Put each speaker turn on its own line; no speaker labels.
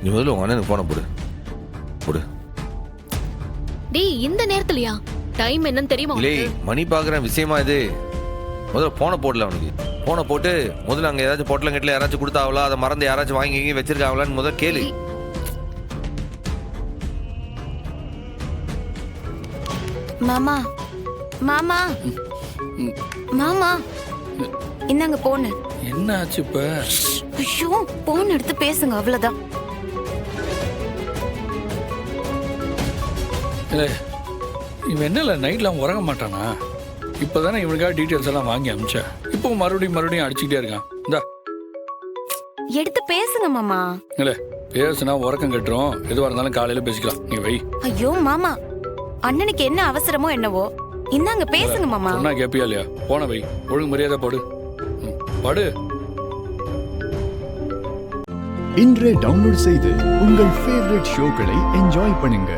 நீ முதல்ல உங்க அண்ணனுக்கு போன போடு போடு.
டேய் இந்த நேரத்துலயா? டைம் என்னன்னு தெரியுமா?
இல்லை மணி பாக்குற விஷயமா இது. முதல்ல போன போடல அவனுக்கு. போன போட்டு முதல்ல அங்க ஏதாச்சும் பொட்டலம் கட்டில யாராச்சும் கொடுத்தாவளா, அதை மறந்து யாராச்சும் வாங்கி வச்சிருக்காங்களான்னு முதல்ல கேளு.
மாமா மாமா மாமா இந்தாங்க போன்.
என்ன ஆச்சு இப்ப?
ஐயோ போன் எடுத்து பேசுங்க அவ்வளவுதான்.
இவன் என்னல நைட்ல அவன் உறங்க மாட்டானா? இப்பதானே இவனுக்காக டீட்டெயில்ஸ் எல்லாம் வாங்கி அமிச்சா, இப்போ மறுபடியும் அடிச்சுக்கிட்டே இருக்கான். இந்தா
எடுத்து பேசுங்க மாமா.
இல்ல பேசுனா உறக்கம் கட்டுறோம். எதுவா இருந்தாலும் காலையில பேசிக்கலாம், நீ வை.
ஐயோ மாமா, அண்ணனுக்கு என்ன அவசரமோ என்னவோ, இந்தாங்க பேசுங்க மாமா.
சொன்னா கேப்பியா இல்லையா? போன வை, ஒழுங்கு மரியாதை படு படு.
இன்றே டவுன்லோட் செய்து உங்கள் ஃபேவரட் ஷோக்களை என்ஜாய் பண்ணுங்க.